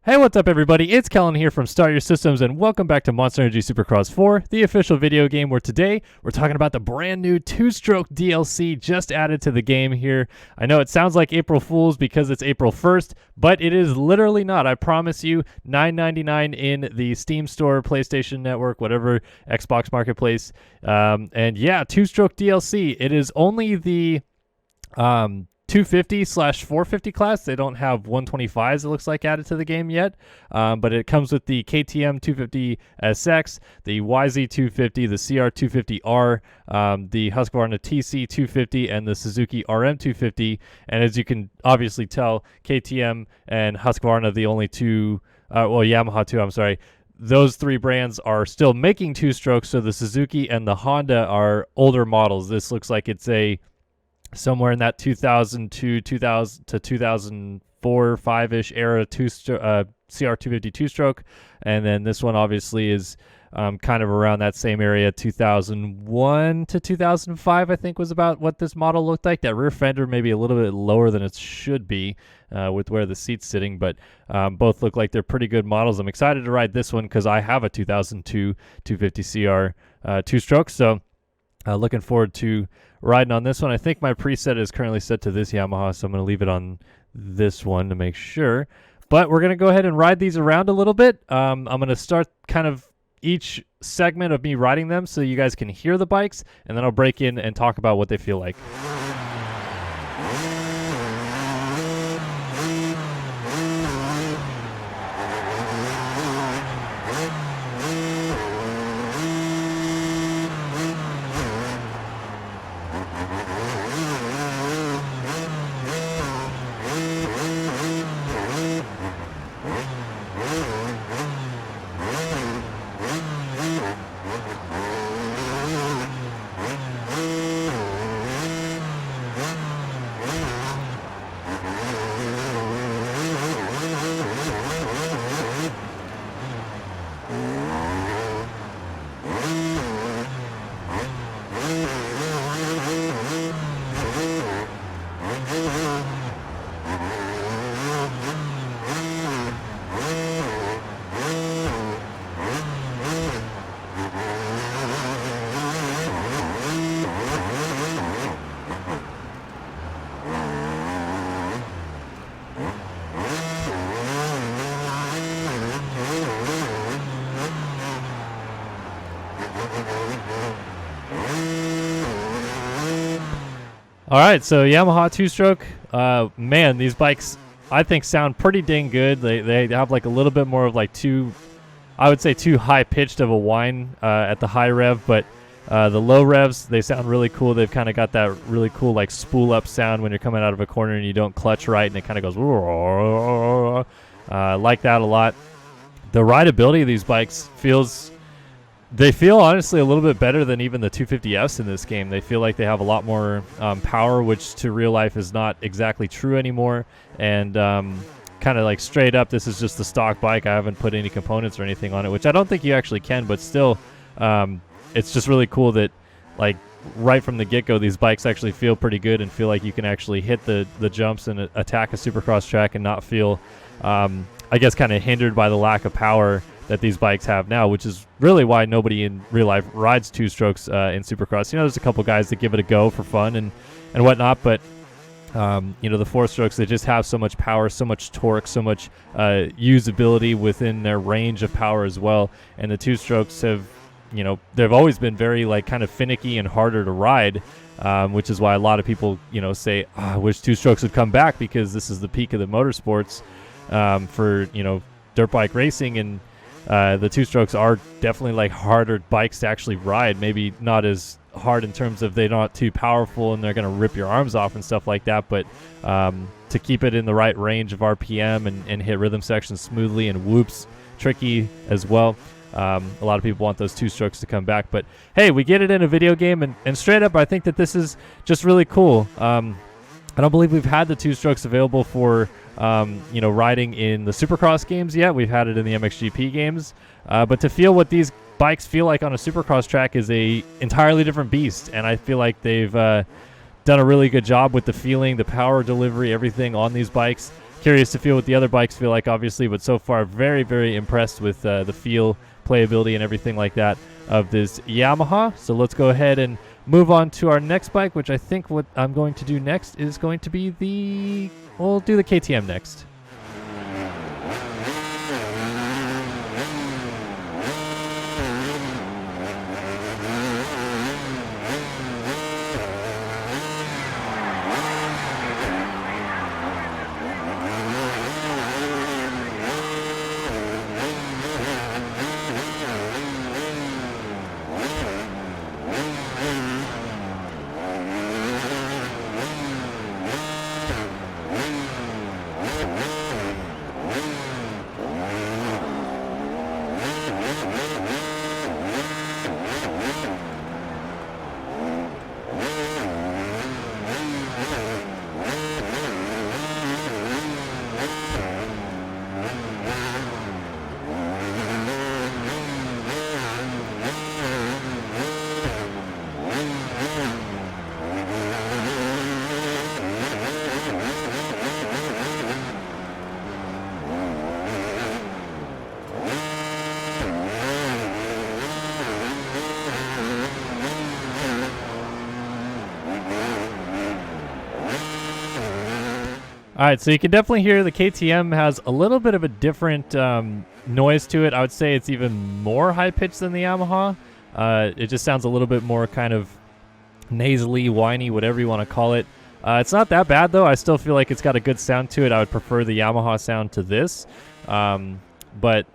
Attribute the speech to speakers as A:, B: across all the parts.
A: Hey, what's up, everybody? It's Kellen here from Start Your Systems, and welcome back to Monster Energy Supercross 4, the official video game, where today we're talking about the brand new two-stroke DLC just added to the game here. I know it sounds like April Fool's because it's April 1st, but it is literally not. I promise you, $9.99 in the Steam Store, PlayStation Network, whatever, Xbox Marketplace. And yeah, two-stroke DLC. It is only the 250/450 class. They don't have 125s, it looks like, added to the game yet, but it comes with the KTM 250SX, the YZ250, the CR250R, the Husqvarna TC250, and the Suzuki RM250. And as you can obviously tell, KTM and Husqvarna, the only two, Yamaha too, I'm sorry, those three brands are still making two-strokes, so the Suzuki and the Honda are older models. This looks like it's somewhere in that 2002 2000 to 2004 5-ish era CR250 two-stroke, and then this one obviously is kind of around that same area. 2001 to 2005 I think was about what this model looked like. That rear fender maybe a little bit lower than it should be with where the seat's sitting, but both look like they're pretty good models. I'm excited to ride this one because I have a 2002 250 CR two-stroke, so looking forward to riding on this one. I think my preset is currently set to this Yamaha, so I'm going to leave it on this one to make sure. But we're going to go ahead and ride these around a little bit. I'm going to start kind of each segment of me riding them so you guys can hear the bikes, and then I'll break in and talk about what they feel like. All right, so Yamaha two-stroke, man, these bikes I think sound pretty dang good. They have like a little bit more of like too high-pitched of a whine at the high rev, but the low revs, they sound really cool. They've kind of got that really cool like spool-up sound when you're coming out of a corner and you don't clutch right, and it kind of goes like that a lot. The rideability of these bikes they feel honestly a little bit better than even the 250Fs in this game. They feel like they have a lot more power, which to real life is not exactly true anymore. And kind of like straight up, this is just the stock bike. I haven't put any components or anything on it, which I don't think you actually can, but still, it's just really cool that like right from the get-go, these bikes actually feel pretty good and feel like you can actually hit the jumps and attack a Supercross track and not feel, I guess, kind of hindered by the lack of power that these bikes have now, which is really why nobody in real life rides two-strokes in Supercross. You know, there's a couple guys that give it a go for fun and whatnot, but you know, the four-strokes, they just have so much power, so much torque, so much usability within their range of power as well. And the two-strokes have, you know, they've always been very like kind of finicky and harder to ride, which is why a lot of people, you know, say, I wish two-strokes would come back because this is the peak of the motorsports for, you know, dirt bike racing. And the two-strokes are definitely like harder bikes to actually ride. Maybe not as hard in terms of they're not too powerful and they're going to rip your arms off and stuff like that, but to keep it in the right range of RPM and hit rhythm sections smoothly and whoops tricky as well. A lot of people want those two-strokes to come back, but hey, we get it in a video game, and straight up I think that this is just really cool. I don't believe we've had the two-strokes available for you know, riding in the Supercross games yet. We've had it in the MXGP games, but to feel what these bikes feel like on a Supercross track is a entirely different beast, and I feel like they've done a really good job with the feeling, the power delivery, everything on these bikes. curious to feel what the other bikes feel like, obviously, but so far very, very impressed with the feel, playability, and everything like that of this Yamaha. So let's go ahead and move on to our next bike, which I think what I'm going to do next is going to be we'll do the KTM next. All right, so you can definitely hear the KTM has a little bit of a different noise to it. I would say it's even more high-pitched than the Yamaha. It just sounds a little bit more kind of nasally, whiny, whatever you want to call it. It's not that bad, though. I still feel like it's got a good sound to it. I would prefer the Yamaha sound to this. But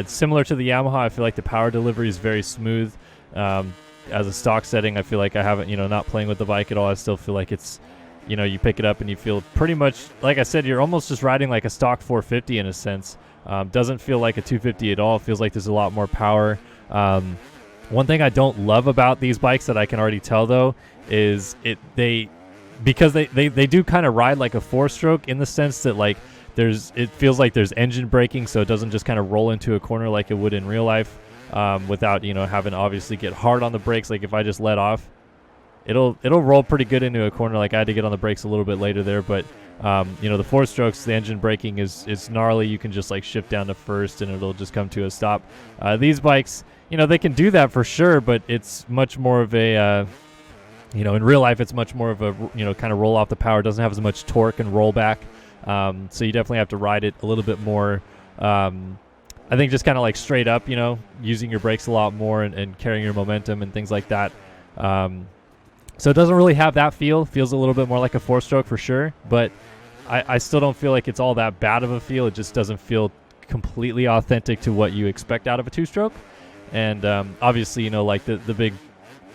A: similar to the Yamaha, I feel like the power delivery is very smooth. As a stock setting, I feel like I haven't, not playing with the bike at all. I still feel like it's, you pick it up and you feel pretty much, like I said, you're almost just riding like a stock 450 in a sense. Doesn't feel like a 250 at all. It feels like there's a lot more power. One thing I don't love about these bikes that I can already tell, though, is because they do kind of ride like a 4-stroke in the sense that like it feels like there's engine braking, so it doesn't just kind of roll into a corner like it would in real life without having to obviously get hard on the brakes. Like if I just let off, it'll roll pretty good into a corner. Like I had to get on the brakes a little bit later there, but the 4-strokes, the engine braking is gnarly. You can just like shift down to first and it'll just come to a stop. These bikes, they can do that for sure, but it's much more of a in real life it's much more of a kind of roll off the power. It doesn't have as much torque and roll back, so you definitely have to ride it a little bit more. I think just kind of like straight up, using your brakes a lot more and carrying your momentum and things like that. So it doesn't really have that feel. It feels a little bit more like a 4-stroke for sure, but I still don't feel like it's all that bad of a feel. It just doesn't feel completely authentic to what you expect out of a 2-stroke. And obviously, like the big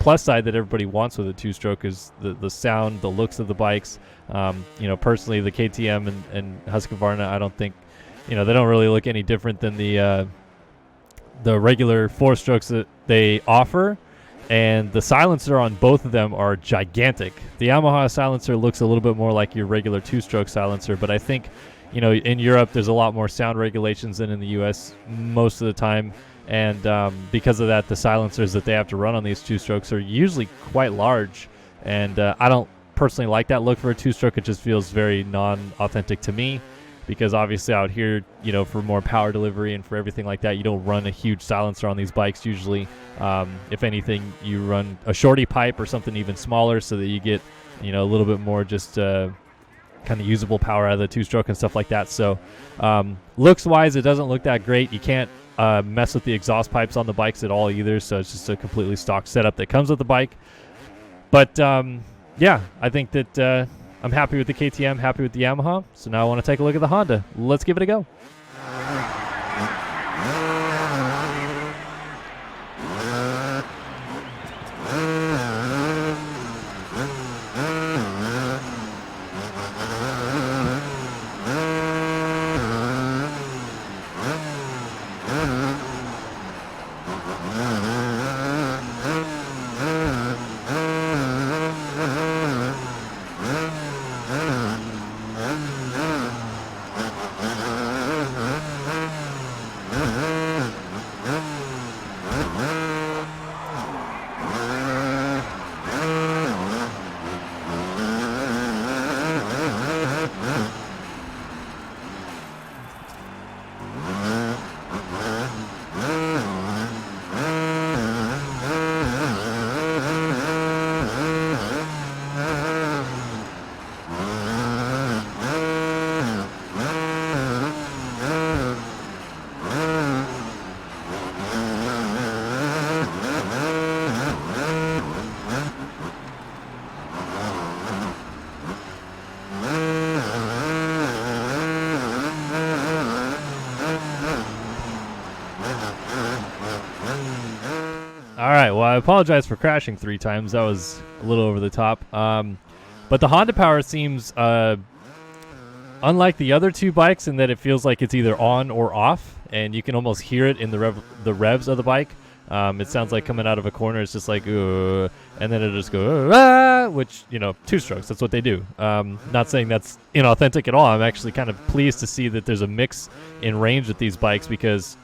A: plus side that everybody wants with a 2-stroke is the sound, the looks of the bikes. Personally, the KTM and Husqvarna, I don't think, they don't really look any different than the regular 4-strokes that they offer. And the silencer on both of them are gigantic. The Yamaha silencer looks a little bit more like your regular 2-stroke silencer, but I think, in Europe there's a lot more sound regulations than in the US most of the time. And because of that, the silencers that they have to run on these 2-strokes are usually quite large. And I don't personally like that look for a 2-stroke. It just feels very non-authentic to me. Because obviously out here, for more power delivery and for everything like that, you don't run a huge silencer on these bikes usually. If anything, you run a shorty pipe or something even smaller so that you get, a little bit more just kind of usable power out of the 2-stroke and stuff like that. So looks-wise, it doesn't look that great. You can't mess with the exhaust pipes on the bikes at all either, so it's just a completely stock setup that comes with the bike. But, yeah, I think that I'm happy with the KTM, happy with the Yamaha. So now I want to take a look at the Honda. Let's give it a go. well, I apologize for crashing 3 times. That was a little over the top. But the Honda power seems unlike the other 2 bikes in that it feels like it's either on or off, and you can almost hear it in the revs of the bike. It sounds like coming out of a corner. It's just like, and then it'll just go, which, 2 strokes. That's what they do. Not saying that's inauthentic at all. I'm actually kind of pleased to see that there's a mix in range with these bikes because,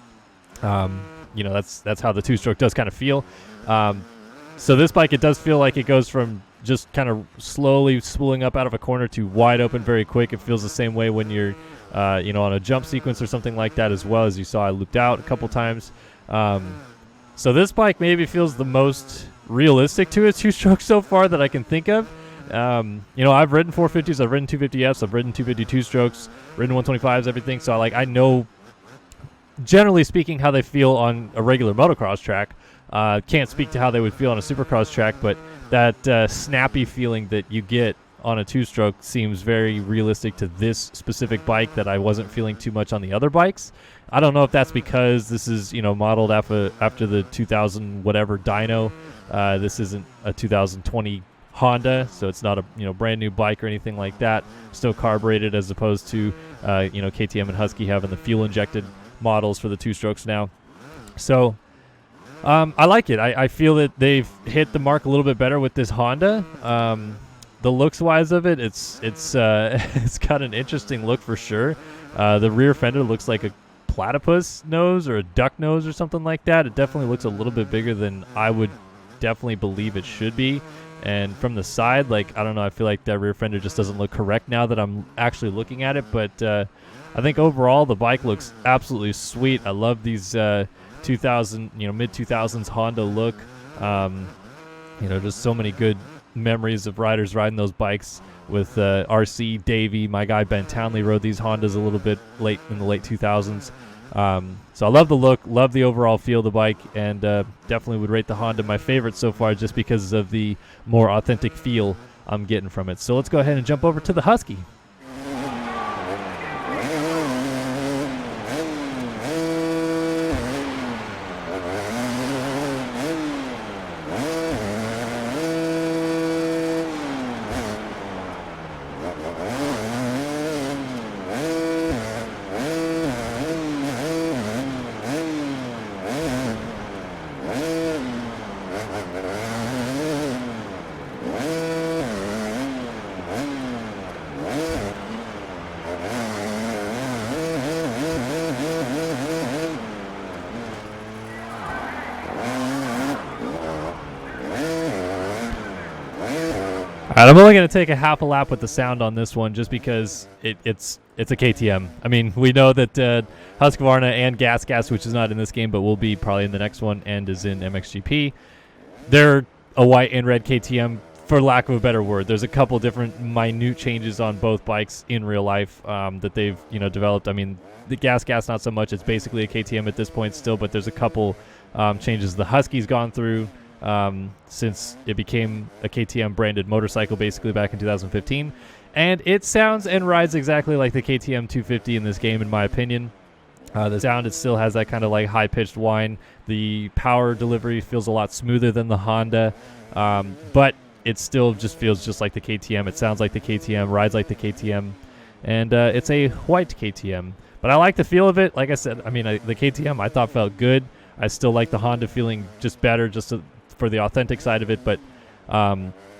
A: that's how the 2-stroke does kind of feel. So this bike, it does feel like it goes from just kind of slowly spooling up out of a corner to wide open very quick. It feels the same way when you're, on a jump sequence or something like that as well. As you saw, I looped out a couple times. So this bike maybe feels the most realistic to a 2-stroke so far that I can think of. I've ridden 450s, I've ridden 250Fs, I've ridden 252 strokes, ridden 125s, everything. So I know, generally speaking, how they feel on a regular motocross track. Can't speak to how they would feel on a Supercross track, but that snappy feeling that you get on a 2-stroke seems very realistic to this specific bike that I wasn't feeling too much on the other bikes. I don't know if that's because this is, modeled after the 2000 whatever dyno. This isn't a 2020 Honda, so it's not a brand new bike or anything like that. Still carbureted as opposed to KTM and Husky having the fuel injected models for the 2-strokes now. So I like it. I feel that they've hit the mark a little bit better with this Honda. The looks wise of it, it's it's got an interesting look for sure. The rear fender looks like a platypus nose or a duck nose or something like that. It definitely looks a little bit bigger than I would definitely believe it should be. And from the side, I don't know, I feel like that rear fender just doesn't look correct now that I'm actually looking at it. But I think overall the bike looks absolutely sweet. I love these 2000, mid 2000s Honda look. Just so many good memories of riders riding those bikes with RC, Davey. My guy Ben Townley rode these Hondas a little bit late in the late 2000s. So I love the look, love the overall feel of the bike, and definitely would rate the Honda my favorite so far just because of the more authentic feel I'm getting from it. So let's go ahead and jump over to the Husky. All right, I'm only going to take a half a lap with the sound on this one just because it's a KTM. I mean, we know that Husqvarna and Gas, which is not in this game but will be probably in the next one and is in MXGP, they're a white and red KTM, for lack of a better word. There's a couple different minute changes on both bikes in real life that they've developed. I mean, the Gas not so much. It's basically a KTM at this point still, but there's a couple changes the Husky's gone through since it became a KTM branded motorcycle basically back in 2015, and it sounds and rides exactly like the KTM 250 in this game, in my opinion. The sound, it still has that kind of high-pitched whine. The power delivery feels a lot smoother than the Honda, but it still just feels just like the KTM. It sounds like the KTM, rides like the KTM, and it's a white KTM. But I like the feel of it. Like I said, I mean, the KTM I thought felt good. I still like the Honda feeling just better, for the authentic side of it, but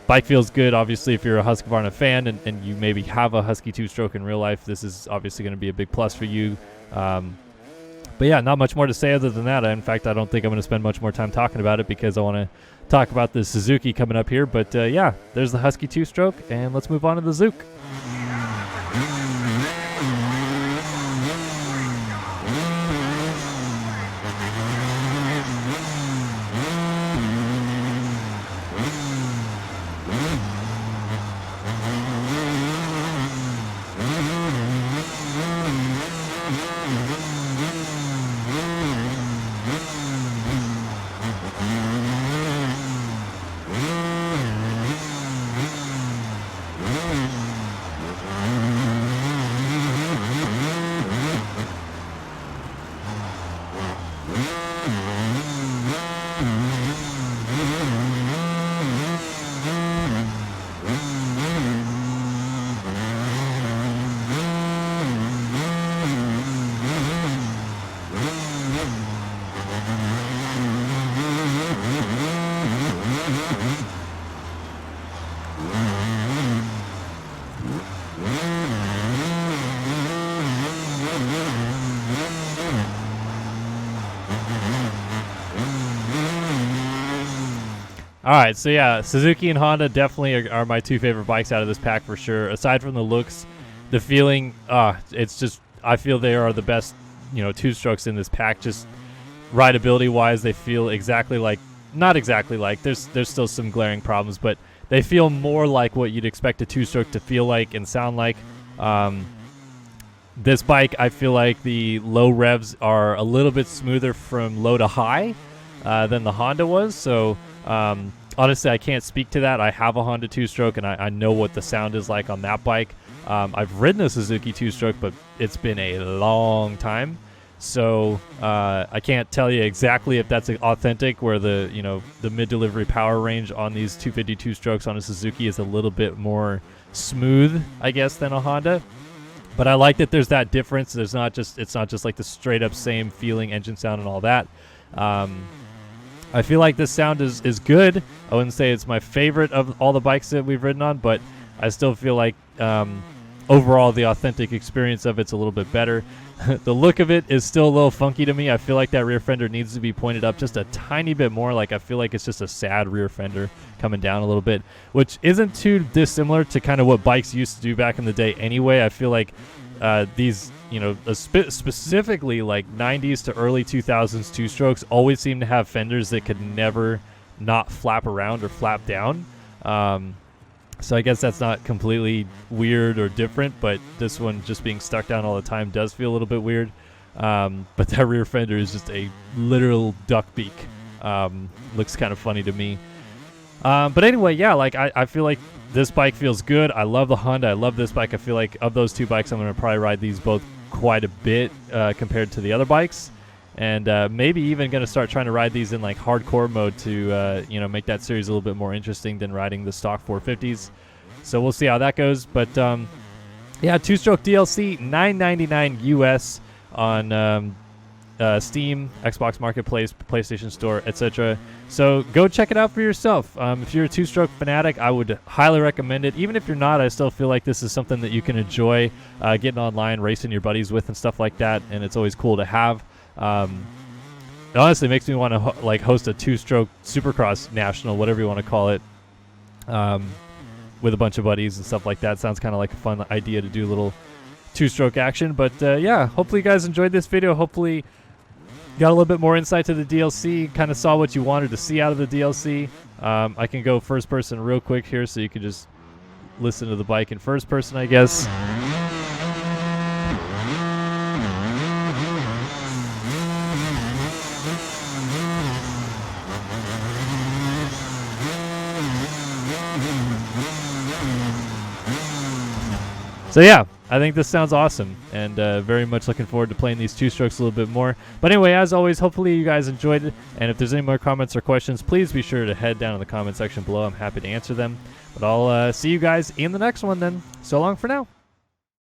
A: bike feels good. Obviously, if you're a Husqvarna fan and you maybe have a Husky 2-stroke in real life, this is obviously going to be a big plus for you. But yeah, not much more to say other than that. In fact, I don't think I'm going to spend much more time talking about it because I want to talk about the Suzuki coming up here. But yeah, there's the Husky 2-stroke, and let's move on to the Zook. All right, so yeah, Suzuki and Honda definitely are my two favorite bikes out of this pack for sure. Aside from the looks, the feeling, it's just, I feel they are the best, two-strokes in this pack. Just rideability-wise, they feel exactly like, not exactly like, there's still some glaring problems, but they feel more like what you'd expect a two-stroke to feel like and sound like. This bike, I feel like the low revs are a little bit smoother from low to high than the Honda was, so honestly, I can't speak to that. I have a Honda two-stroke, and I know what the sound is like on that bike. I've ridden a Suzuki two-stroke, but it's been a long time, so I can't tell you exactly if that's authentic, where the mid-delivery power range on these 252 strokes on a Suzuki is a little bit more smooth, I guess, than a Honda. But I like that there's that difference. It's not just like the straight-up same feeling engine sound and all that. I feel like this sound is good. I wouldn't say it's my favorite of all the bikes that we've ridden on, but I still feel like overall the authentic experience of it's a little bit better. The look of it is still a little funky to me. I feel like that rear fender needs to be pointed up just a tiny bit more. Like, I feel like it's just a sad rear fender coming down a little bit, which isn't too dissimilar to kind of what bikes used to do back in the day anyway. I feel like these, specifically like 90s to early 2000s two-strokes always seem to have fenders that could never not flap around or flap down. So I guess that's not completely weird or different, but this one just being stuck down all the time does feel a little bit weird. But that rear fender is just a literal duck beak. Looks kind of funny to me. But anyway, yeah, like I feel like this bike feels good. I love the Honda. I love this bike. I feel like of those two bikes, I'm going to probably ride these both quite a bit compared to the other bikes. And maybe even going to start trying to ride these in like hardcore mode to make that series a little bit more interesting than riding the stock 450s. So we'll see how that goes. But yeah, two-stroke DLC, $9.99 US on Steam, Xbox Marketplace, PlayStation Store, etc. So go check it out for yourself. If you're a two-stroke fanatic, I would highly recommend it. Even if you're not, I still feel like this is something that you can enjoy getting online, racing your buddies with and stuff like that. And it's always cool to have. It honestly makes me want to host a two-stroke Supercross national, whatever you want to call it, with a bunch of buddies and stuff like that. Sounds kind of like a fun idea to do a little two-stroke action. But yeah, hopefully you guys enjoyed this video. Hopefully you got a little bit more insight to the DLC, kind of saw what you wanted to see out of the DLC. I can go first person real quick here so you can just listen to the bike in first person, I guess. So yeah, I think this sounds awesome, and very much looking forward to playing these two-strokes a little bit more. But anyway, as always, hopefully you guys enjoyed it, and if there's any more comments or questions, please be sure to head down in the comment section below. I'm happy to answer them. But I'll see you guys in the next one then. So long for now.